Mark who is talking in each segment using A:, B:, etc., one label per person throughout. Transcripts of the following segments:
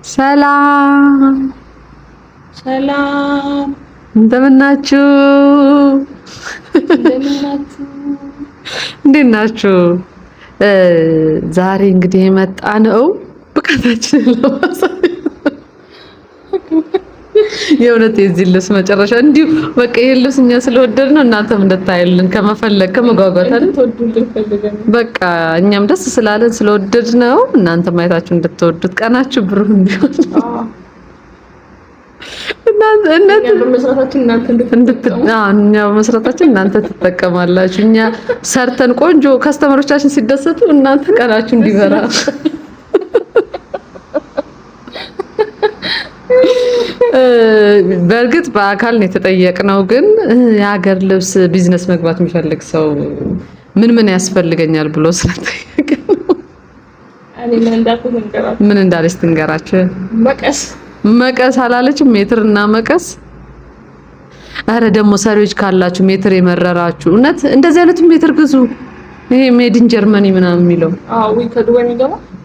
A: ሰላም
B: ሰላም
A: እንደምን ናችሁ? እንዴት ናችሁ? ዛሬ እንግዲህ የመጣ ነው ብቃታችንን ለማሳየት። የእውነት የዚህ ልብስ መጨረሻ እንዲሁ በቃ ይሄን ልብስ እኛ ስለወደድ ነው እናንተም እንድታዩልን ከመፈለግ ከመጓጓት በቃ እኛም ደስ ስላለን ስለወደድ ነው እናንተ ማየታችሁ እንድትወዱት ቀናችሁ ብሩህ እንዲሆን እኛ በመስራታችን እናንተ ትጠቀማላችሁ። እኛ ሰርተን ቆንጆ ከስተመሮቻችን ሲደሰቱ እናንተ ቀናችሁ እንዲበራ በእርግጥ በአካል ነው የተጠየቅነው፣ ግን የሀገር ልብስ ቢዝነስ መግባት የሚፈልግ ሰው ምን ያስፈልገኛል ብሎ ስለጠየቀ ነው። ምን እንዳለች ትንገራችሁ። መቀስ አላለችም? ሜትር እና መቀስ። አረ ደግሞ ሰሪዎች ካላችሁ ሜትር የመረራችሁ እውነት እንደዚህ አይነቱ ሜትር ግዙ። ይሄ ሜድ ኢን ጀርመኒ ምናምን የሚለው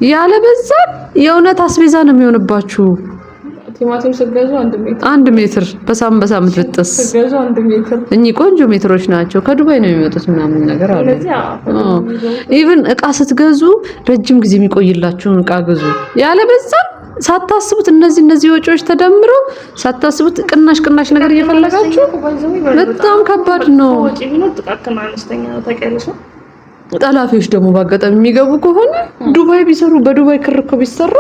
A: ያለ በዛ የእውነት አስቤዛ ነው የሚሆንባችሁ።
B: ቲማቲም ስገዙ
A: አንድ ሜትር በሳምንት ብጥስ
B: ስገዙ 1 ሜትር።
A: እኚህ ቆንጆ ሜትሮች ናቸው፣ ከዱባይ ነው የሚመጡት ምናምን ነገር አለ። ኢቭን እቃ ስትገዙ ረጅም ጊዜ የሚቆይላችሁን እቃ ግዙ። ያለ በዛ ሳታስቡት እነዚህ ወጪዎች ተደምረው ሳታስቡት ቅናሽ ነገር እየፈለጋችሁ በጣም ከባድ ነው።
B: ወጪ ቢኖር ጥቃቅን አነስተኛ ታውቂያለሽ።
A: ጠላፊዎች ደግሞ ባጋጣሚ የሚገቡ ከሆነ ዱባይ ቢሰሩ በዱባይ ክር እኮ ቢሰራ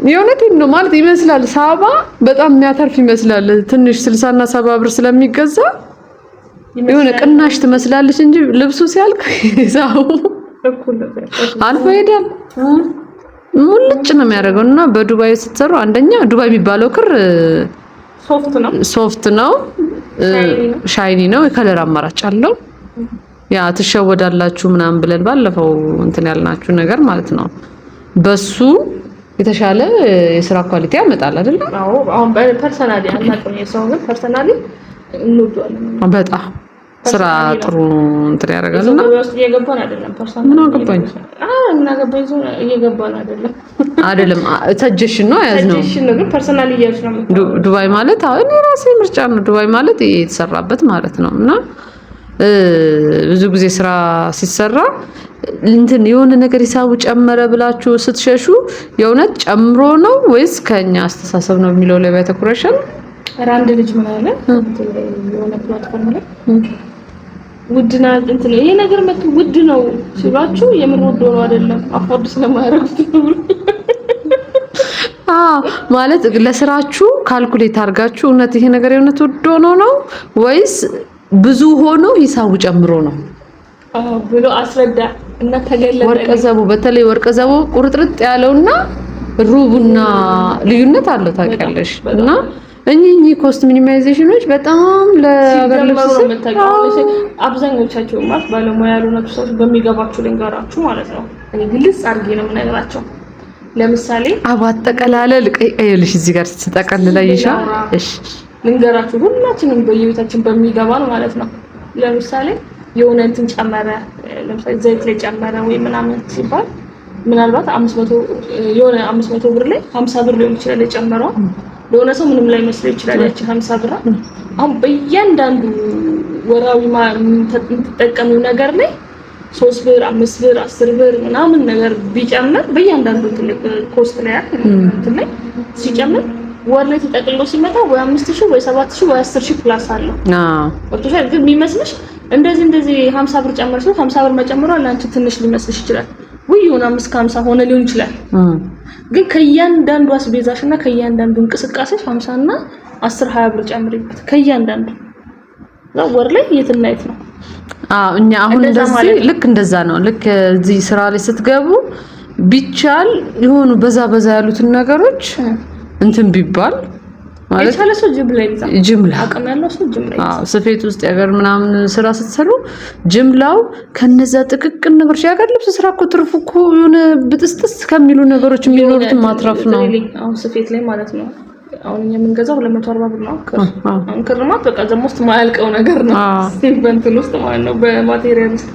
A: የእውነቴን ነው ማለት ይመስላል። ሳባ በጣም የሚያተርፍ ይመስላል። ትንሽ 60 እና 70 ብር ስለሚገዛ የሆነ ቅናሽ ትመስላለች እንጂ ልብሱ ሲያልቅ ይዛው አልፎ ይሄዳል። ሙልጭ ነው የሚያደርገው። እና በዱባይ ስትሰሩ አንደኛ ዱባይ የሚባለው ክር ሶፍት ነው፣ ሻይኒ ነው፣ የከለር አማራጭ አለው። ያ ትሸወዳላችሁ ምናምን ብለን ባለፈው እንትን ያልናችሁ ነገር ማለት ነው። በሱ የተሻለ የስራ ኳሊቲ ያመጣል አይደል?
B: አዎ። አሁን በፐርሰናሊ አናውቅም፣ የሰው ግን ፐርሰናሊ እንወዳለን
A: በጣም ስራ ጥሩ እንትን ያደርጋልና
B: ውስጥ እየገባን አይደለም። ፐርሰናሊ
A: ምን አገባኝ
B: እየገባን አይደለም
A: ሰጀሽን ነው ያዝነው።
B: ሰጀሽን ነው ግን ፐርሰናሊ እያልሽ ነው።
A: ዱባይ ማለት አሁን የራሴ ምርጫ ነው። ዱባይ ማለት የተሰራበት ማለት ነው። እና ብዙ ጊዜ ስራ ሲሰራ እንትን የሆነ ነገር ሂሳቡ ጨመረ ብላችሁ ስትሸሹ የእውነት ጨምሮ ነው ወይስ ከኛ አስተሳሰብ ነው የሚለው ላይ ባይተኩረሻል።
B: አንድ ልጅ ምን አለ የሆነ ፕላትፎርም ላይ ውድና እንትን ይሄ ነገር መጥቶ ውድ ነው ሲሏችሁ የምን ውድ ነው አይደለም አፎርድ ስለማያደርጉት ነው
A: ማለት ለስራችሁ ካልኩሌት አድርጋችሁ እውነት ይሄ ነገር የእውነት ውድ ነው ወይስ ብዙ ሆኖ ሂሳቡ ጨምሮ ነው
B: ብሎ አስረዳ እና ተገለጠ።
A: ወርቀዘቡ በተለይ ወርቀዘቡ ቁርጥርጥ ያለውና ሩቡና ልዩነት አለው ታውቂያለሽ። እና እኚህ ኮስት ሚኒማይዜሽኖች በጣም ለሀገር ልብስ
B: አብዛኞቻቸው ማለት ባለሙያ ያልሆኑ ሰዎች በሚገባችሁ ልንገራችሁ ማለት ነው። እኔ ግልጽ አድርጌ ነው የምነግራቸው። ለምሳሌ
A: አባጠቀላለል ቀይልሽ እዚህ ጋር ተጠቀልላይሻ እሺ
B: ልንገራችሁ ሁላችንም በየቤታችን በሚገባን ማለት ነው። ለምሳሌ የሆነ እንትን ጨመረ፣ ለምሳሌ ዘይት ላይ ጨመረ ወይ ምናምን ሲባል ምናልባት 500 የሆነ 500 ብር ላይ 50 ብር ሊሆን ይችላል የጨመረው። ለሆነ ሰው ምንም ላይ መስሎ ይችላል ያቺ 50 ብር። አሁን በእያንዳንዱ ወራዊ የምትጠቀሚው ነገር ላይ 3 ብር 5 ብር 10 ብር ምናምን ነገር ቢጨምር በእያንዳንዱ ትልቅ ኮስት ላይ እንትን ላይ ሲጨምር ወር ላይ ተጠቅልሎ ሲመጣ ወይ 5000 ወይ 7000 ወይ 10000 ፕላስ አለው። ወጥቷል። ግን የሚመስልሽ እንደዚህ 50 ብር ጨመርሽ 50 ብር መጨመሩ ለአንቺ ትንሽ ሊመስልሽ ይችላል። ወይ የሆነ 5 ከ50 ሆነ ሊሆን ይችላል። ግን ከእያንዳንዱ አስቤዛሽና ከእያንዳንዱ እንቅስቃሴሽ 50 እና 10 20 ብር ጨምሪበት ከእያንዳንዱ ወር ላይ የትና የት ነው።
A: እኛ አሁን እንደዚህ ልክ እንደዛ ነው። ልክ እዚህ ስራ ላይ ስትገቡ ቢቻል የሆኑ በዛ ያሉትን ነገሮች እንትን ቢባል ማለት
B: የቻለ ሰው ጅምላ አቅም ያለው ሰው ጅምላ
A: ስፌት ውስጥ ያገር ምናምን ስራ ስትሰሩ ጅምላው ከነዛ ጥቅቅን ነገሮች ያገር ልብስ ስራ እኮ ትርፉ እኮ የሆነ ብጥስጥስ ከሚሉ ነገሮች የሚኖሩት ማትረፍ ነው።
B: አሁን ስፌት ላይ ማለት ነው። አሁን የምንገዛው 240 ብር ነው። ክርማት በቃ ዘሞስት ማያልቀው ነገር ነው። ስቴንት ውስጥ ማለት ነው በማቴሪያል ውስጥ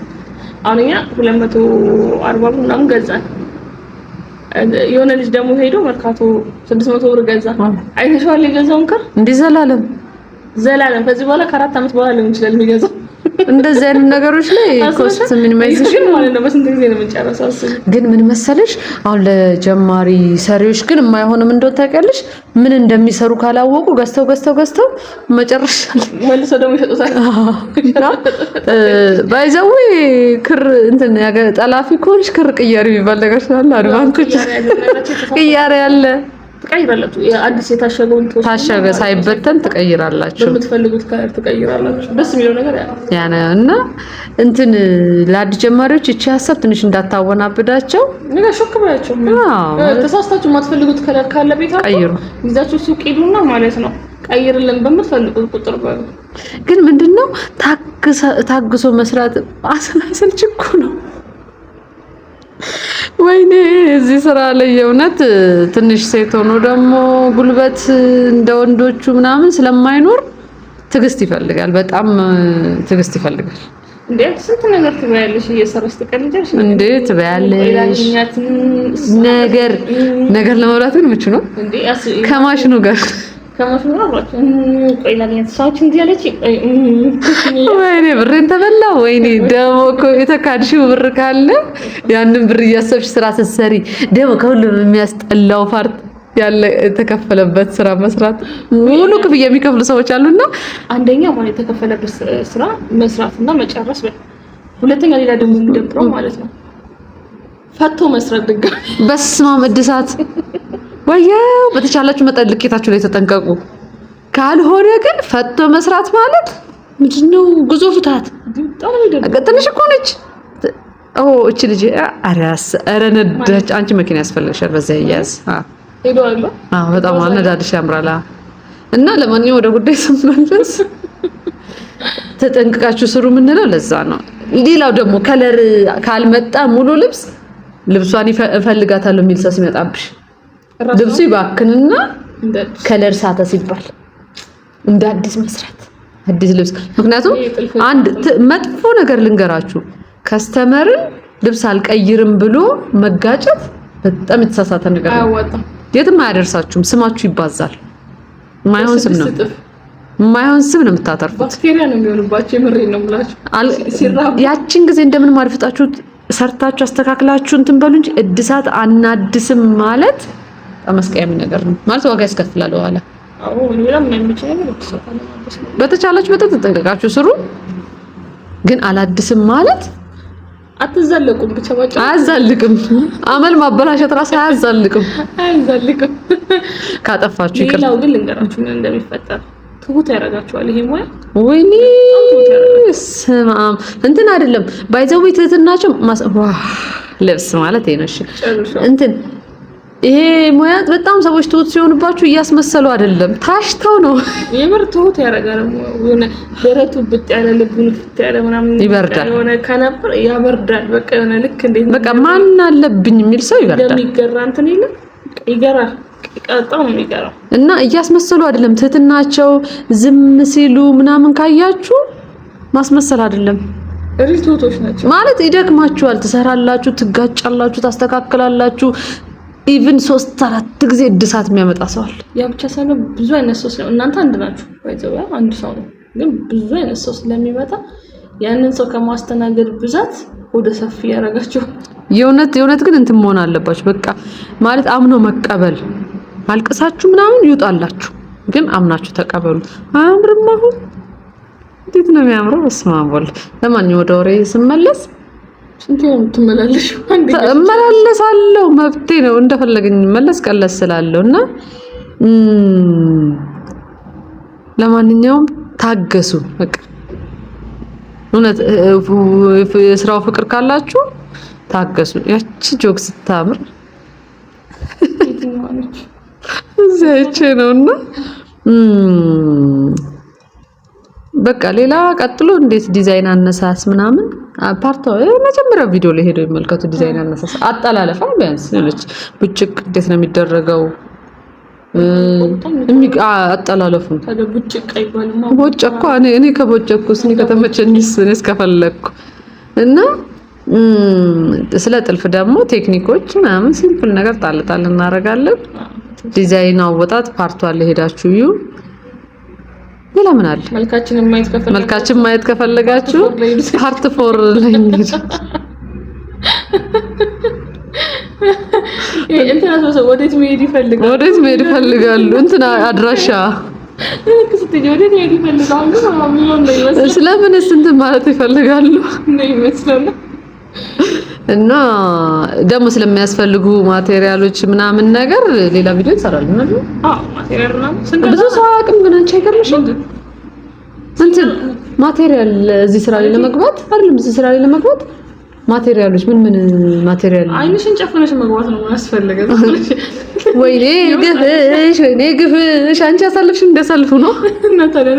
B: አሁን እኛ 240 ብር ምናምን ገዛን። የሆነ ልጅ ደግሞ ሄዶ መርካቶ 600 ብር ገዛ። አይተሽዋል የገዛውን ክር
A: እንዴ ዘላለም
B: ከዚህ በኋላ ከ4 አመት በኋላ ሊሆን ይችላል የሚገዛው።
A: እንደዚህ አይነት ነገሮች ላይ ኮስት ምን ማይዝሽም
B: ማለት ነው። በስንት ጊዜ ነው የምንጨርሰው?
A: ግን ምን መሰለሽ አሁን ለጀማሪ ሰሪዎች ግን የማይሆንም እንደው ታውቂያለሽ ምን እንደሚሰሩ ካላወቁ ገዝተው መጨረሻ
B: መልሰው ደግሞ ይሸጡታል።
A: ባይዘው ክር እንትን ጠላፊ ኮንሽ ክር ቅያሪ የሚባል ነገር ስላለ አድቫንቴጅ ቅያሪ ያለ
B: ትቀይራላችሁ። አዲስ የታሸገውን
A: ታሸገ ሳይበተን ትቀይራላችሁ።
B: በምትፈልጉት ከለር ትቀይራላችሁ። ደስ የሚለው ነገር
A: ያ ነው። እና እንትን ለአዲስ ጀማሪዎች እቺ ሀሳብ ትንሽ እንዳታወናብዳቸው
B: ነገር ሾክ ባያቸው። ተሳስታችሁ የማትፈልጉት ከለር ካለ ቤታችሁ
A: ቀይሩ።
B: ይዛችሁ ሱቅ ሄዱና ማለት ነው ቀይርልን በምትፈልጉት ቁጥር ባሉ።
A: ግን ምንድነው ታግሶ መስራት አሰላሰልች እኮ ነው። ወይኔ እዚህ ስራ ላይ የእውነት ትንሽ ሴት ሆኖ ደግሞ ጉልበት እንደ ወንዶቹ ምናምን ስለማይኖር ትዕግስት ይፈልጋል። በጣም ትዕግስት ይፈልጋል።
B: እንዴ ስንት ነገር ትበያለሽ እየሰራሽ ትቀልጃለሽ
A: እንዴ ትበያለሽ። ነገር ለመብላት ግን ምቹ ነው ከማሽኑ ጋር ወይኔ ብሬን ተበላ። ወይኔ ደግሞ እኮ የተካድሽው ብር ካለ ያንን ብር እያሰብሽ ስራ ስትሰሪ ደግሞ ከሁሉም የሚያስጠላው ፓርት ያለ የተከፈለበት ስራ መስራት ሙሉ ክፍያ የሚከፍሉ ሰዎች አሉና
B: አንደኛ ማለት የተከፈለበት ስራ መስራትና መጨረስ፣ ሁለተኛ ሌላ ደግሞ የሚደብረው ማለት ነው ፈቶ መስራት ድጋሚ
A: በስማም እድሳት ወያው በተቻላችሁ መጠን ልኬታችሁ ላይ ተጠንቀቁ። ካልሆነ ግን ፈቶ መስራት ማለት ምንድነው? ጉዞ ፍታት ትንሽ እኮ ነች። እቺ ልጅ ኧረ ነዳች። አንቺ መኪና ያስፈልግሻል። በዛ ይያዝ በጣም ነዳድሽ ያምራል። እና ለማንኛውም ወደ ጉዳይ ስንመለስ ተጠንቅቃችሁ ስሩ የምንለው ለዛ ነው። ሌላው ደግሞ ከለር ካልመጣ ሙሉ ልብሷን እፈልጋታለሁ የሚል ሰው ሲመጣብሽ ልብሱ ይባክንና ከለር ሳተ ሲባል እንደ አዲስ መስራት አዲስ ልብስ። ምክንያቱም አንድ መጥፎ ነገር ልንገራችሁ፣ ከስተመርን ልብስ አልቀይርም ብሎ መጋጨት በጣም የተሳሳተ ነገር ነው። የትም አያደርሳችሁም። ስማችሁ ይባዛል። የማይሆን ስም ነው የምታተርፉት።
B: ባክቴሪያ ነው የሚሆንባችሁ። የምሬን ነው የምላችሁ።
A: ያቺን ጊዜ እንደምን ማድፈጣችሁ ሰርታችሁ አስተካክላችሁ እንትን በሉ እንጂ እድሳት አናድስም ማለት አመስቃያሚ ነገር ነው ማለት ዋጋ ያስከፍላል በኋላ። በተቻላችሁ በጣም ተጠንቀቃችሁ ስሩ። ግን አላድስም ማለት
B: አትዘልቁም። ብቻ ባጭ
A: አያዛልቅም። አመል ማበላሸት ራስ አያዛልቅም። ካጠፋችሁ ይቅር።
B: ሌላው ግን ልንገራችሁ ምን እንደሚፈጠር ትሁት ያደርጋችኋል። ይሄ ሙያ
A: ወይኔ ስማም እንትን አይደለም ባይዘው ትህትናቸው ልብስ ማለት ይነሽ እንትን ይሄ ሙያ በጣም ሰዎች ትሁት ሲሆንባችሁ እያስመሰሉ አይደለም፣ ታሽተው ነው።
B: የምር ትሁት ያደርጋል። የሆነ ደረቱ ብጥ ያለ ልቡን ፍት ያለ ምናምን
A: ይበርዳል።
B: የሆነ ከነበር ያበርዳል። በቃ የሆነ ልክ እንዴት
A: በቃ ማን አለብኝ የሚል ሰው ይበርዳል።
B: እንደሚገራ እንትን የለም ይገራል። ቀጣው ነው የሚገራው።
A: እና እያስመሰሉ አይደለም። ትህትናቸው ዝም ሲሉ ምናምን ካያችሁ ማስመሰል አይደለም።
B: ሪቶቶች ናቸው
A: ማለት ይደክማችኋል። ትሰራላችሁ፣ ትጋጫላችሁ፣ ታስተካክላላችሁ። ኢቭን 3-4 ጊዜ እድሳት የሚያመጣ ሰው አለ።
B: ያ ብቻ ሳይሆን ብዙ አይነት ሰው ነው። እናንተ አንድ ናችሁ ወይዘው አንድ ሰው ነው፣ ግን ብዙ አይነት ሰው ስለሚመጣ ያንን ሰው ከማስተናገድ ብዛት ወደ ሰፊ ያረጋችሁ።
A: የእውነት ግን እንትን መሆን አለባችሁ። በቃ ማለት አምኖ መቀበል። አልቅሳችሁ ምናምን ይውጣላችሁ፣ ግን አምናችሁ ተቀበሉ። አያምርም? አሁን እንዴት ነው የሚያምረው! በስመ አብ ወልድ። ለማንኛውም ወደ ወሬ ስመለስ
B: ስንት ነው የምትመላለሽ?
A: እመላለሳለሁ፣ መብቴ ነው። እንደፈለገኝ መለስ ቀለስ ስላለሁ እና ለማንኛውም ታገሱ። በቃ እውነት የስራው ፍቅር ካላችሁ ታገሱ። ያቺ ጆክ ስታምር እዚያች ነውና በቃ ሌላ ቀጥሎ እንዴት ዲዛይን አነሳስ ምናምን ፓርቶ መጀመሪያው ቪዲዮ ላይ ሄደው ይመልከቱ። ዲዛይን አነሳስ አጠላለፋ ቢያንስ ልጅ ብጭቅ እንዴት ነው የሚደረገው? አጠላለፉን
B: ብጭቅ አይባልም።
A: ቦጨ እኮ እኔ ከቦጨኩስ እኔ ከተመቸኝስ እኔ እስከፈለኩ እና ስለ ጥልፍ ደግሞ ቴክኒኮች ምናምን ሲምፕል ነገር ጣል እናደርጋለን። ዲዛይን አወጣት ፓርቷ አለ ሄዳችሁ እዩ። ሌላ ምን አለ? መልካችን ማየት ከፈለጋችሁ ፓርት 4 ላይ እንሂድ።
B: እንትና ወዴት መሄድ ይፈልጋሉ? እንትና አድራሻ
A: ስለምንስ እንትን ማለት ይፈልጋሉ እና ደግሞ ስለሚያስፈልጉ ማቴሪያሎች ምናምን ነገር ሌላ ቪዲዮ እንሰራለን አይደል?
B: ማቴሪያል ምናምን
A: ብዙ ሰው አቅም ግን አንቺ አይገርምሽም? እንትን ማቴሪያል እዚህ ስራ ላይ ለመግባት አይደለም እዚህ ስራ ላይ ለመግባት ማቴሪያሎች ምን ማቴሪያል
B: አይንሽን ጨፍነሽ መግባት ነው የሚያስፈልገው።
A: ወይኔ ግፍሽ አንቺ ያሳልፍሽ እንደሳልፉ ነው እና ታዲያ